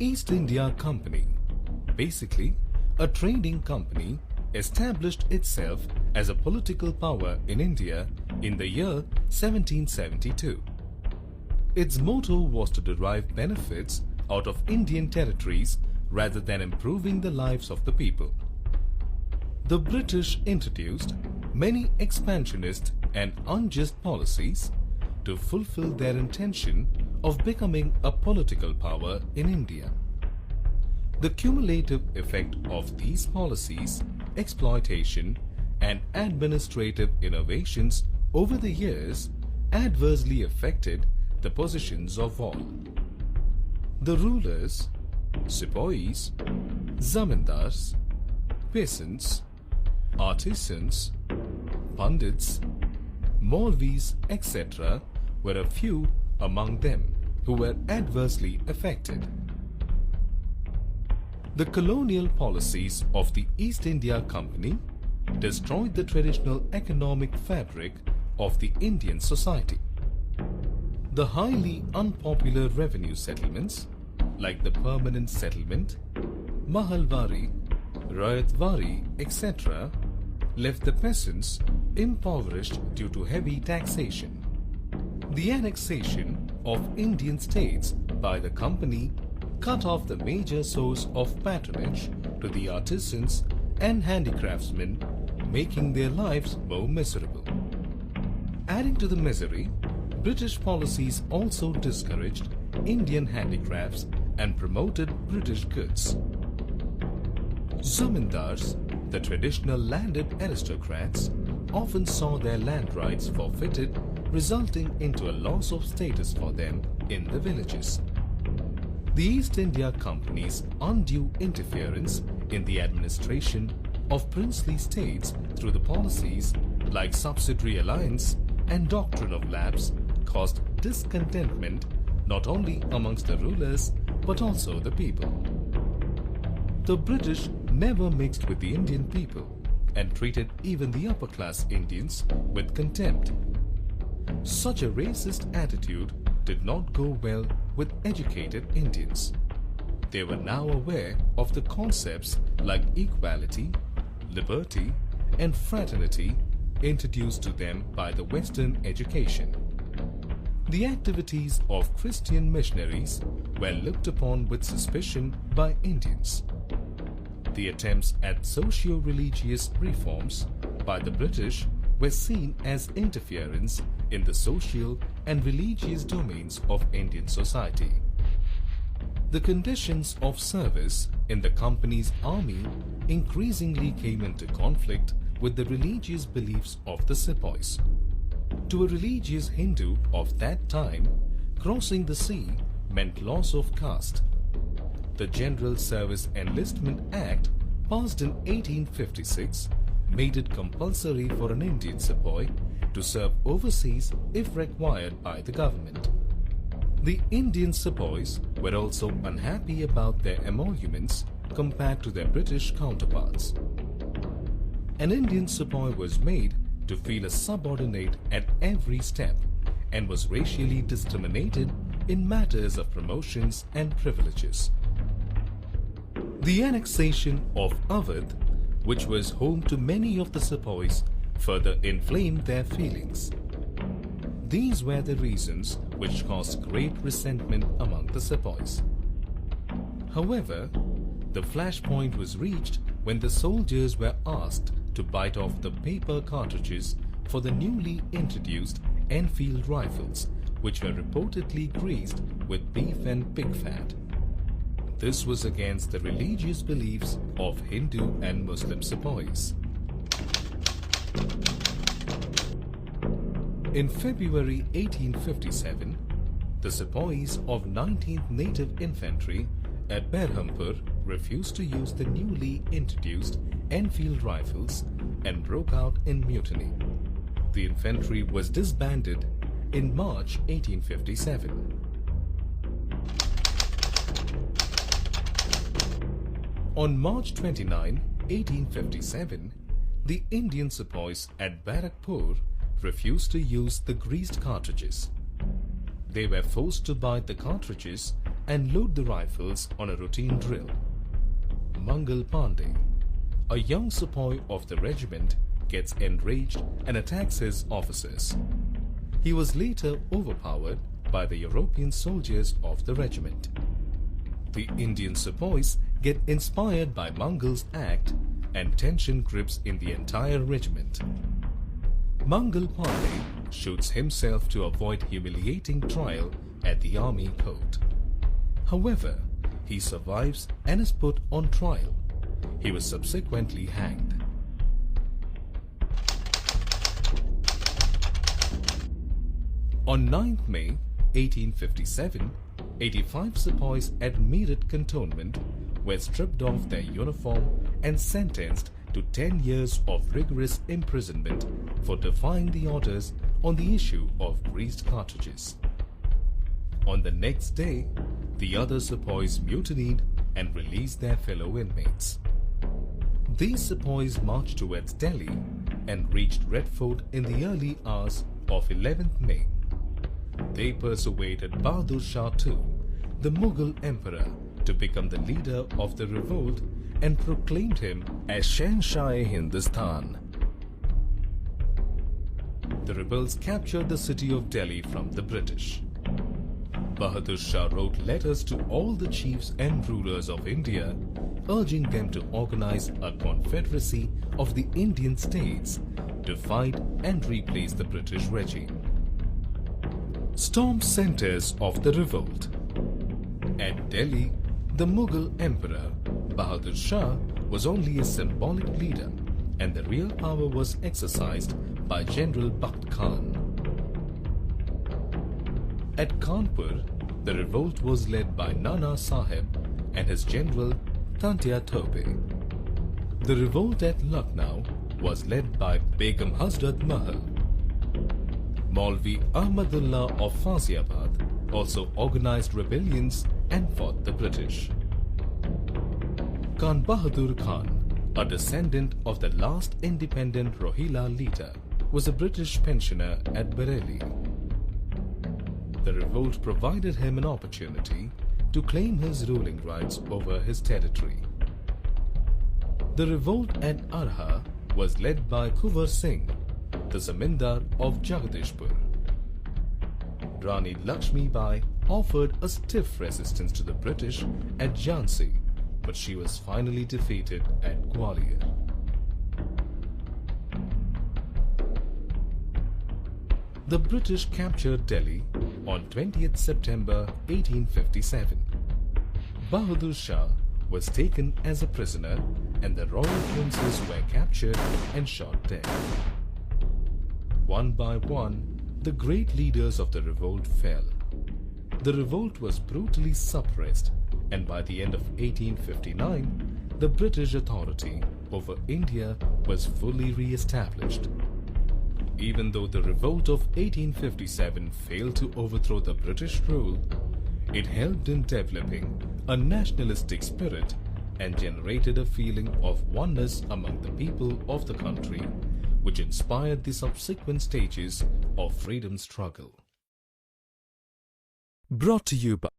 East India Company, basically a trading company, established itself as a political power in India in the year 1772. Its motto was to derive benefits out of Indian territories rather than improving the lives of the people. The British introduced many expansionist and unjust policies to fulfill their intention of becoming a political power in India. The cumulative effect of these policies, exploitation, and administrative innovations over the years adversely affected the positions of all. The rulers, sepoys, zamindars, peasants, artisans, pandits, Maulvis, etc. were a few among them who were adversely affected. The colonial policies of the East India Company destroyed the traditional economic fabric of the Indian society. The highly unpopular revenue settlements, like the permanent settlement, Mahalwari, Rayatwari, etc., left the peasants impoverished due to heavy taxation. The annexation of Indian states by the company cut off the major source of patronage to the artisans and handicraftsmen, making their lives more miserable. Adding to the misery, British policies also discouraged Indian handicrafts and promoted British goods. Zamindars, the traditional landed aristocrats, often saw their land rights forfeited, resulting into a loss of status for them in the villages. The East India Company's undue interference in the administration of princely states through the policies like subsidiary alliance and doctrine of lapse caused discontentment not only amongst the rulers but also the people. The British never mixed with the Indian people and treated even the upper class Indians with contempt. Such a racist attitude did not go well with educated Indians. They were now aware of the concepts like equality, liberty, and fraternity introduced to them by the Western education. The activities of Christian missionaries were looked upon with suspicion by Indians. The attempts at socio-religious reforms by the British were seen as interference in the social and religious domains of Indian society. The conditions of service in the company's army increasingly came into conflict with the religious beliefs of the sepoys. To a religious Hindu of that time, crossing the sea meant loss of caste. The General Service Enlistment Act, passed in 1856, made it compulsory for an Indian sepoy to serve overseas if required by the government. The Indian sepoys were also unhappy about their emoluments compared to their British counterparts. An Indian sepoy was made to feel a subordinate at every step and was racially discriminated in matters of promotions and privileges. The annexation of Awadh, which was home to many of the sepoys, further inflamed their feelings. These were the reasons which caused great resentment among the sepoys. However, the flashpoint was reached when the soldiers were asked to bite off the paper cartridges for the newly introduced Enfield rifles, which were reportedly greased with beef and pig fat. This was against the religious beliefs of Hindu and Muslim sepoys. In February 1857, the sepoys of 19th Native Infantry at Berhampur refused to use the newly introduced Enfield rifles and broke out in mutiny. The infantry was disbanded in March 1857. On March 29, 1857, the Indian sepoys at Barakpur refused to use the greased cartridges. They were forced to bite the cartridges and load the rifles on a routine drill. Mangal Pandey, a young sepoy of the regiment, gets enraged and attacks his officers. He was later overpowered by the European soldiers of the regiment. The Indian sepoys get inspired by Mangal's act and tension grips in the entire regiment. Mangal Pandey shoots himself to avoid humiliating trial at the army court. However, he survives and is put on trial. He was subsequently hanged. On 9th May 1857, 85 sepoys at Meerut cantonment were stripped of their uniform and sentenced to 10 years of rigorous imprisonment for defying the orders on the issue of greased cartridges. On the next day, the other sepoys mutinied and released their fellow inmates. These sepoys marched towards Delhi and reached Red Fort in the early hours of 11th May. They persuaded Bahadur Shah II, the Mughal emperor, to become the leader of the revolt and proclaimed him as Shahenshah-e-Hindustan. The rebels captured the city of Delhi from the British. Bahadur Shah wrote letters to all the chiefs and rulers of India, urging them to organize a confederacy of the Indian states to fight and replace the British regime. Storm centers of the revolt. At Delhi, the Mughal emperor Bahadur Shah was only a symbolic leader, and the real power was exercised by General Bakht Khan. At Kanpur, the revolt was led by Nana Sahib and his general Tantia Tope. The revolt at Lucknow was led by Begum Hazrat Mahal. Maulvi Ahmadullah of Faiziabad also organized rebellions and fought the British. Khan Bahadur Khan, a descendant of the last independent Rohilla leader, was a British pensioner at Bareilly. The revolt provided him an opportunity to claim his ruling rights over his territory. The revolt at Arha was led by Kuvar Singh, the Zamindar of Jagadishpur. Rani Lakshmi Bai offered a stiff resistance to the British at Jhansi, but she was finally defeated at Gwalior. The British captured Delhi on 20th September 1857. Bahadur Shah was taken as a prisoner and the royal princes were captured and shot dead. One by one, the great leaders of the revolt fell. The revolt was brutally suppressed, and by the end of 1859, the British authority over India was fully re-established. Even though the revolt of 1857 failed to overthrow the British rule, it helped in developing a nationalistic spirit and generated a feeling of oneness among the people of the country, which inspired the subsequent stages of freedom struggle. Brought to you by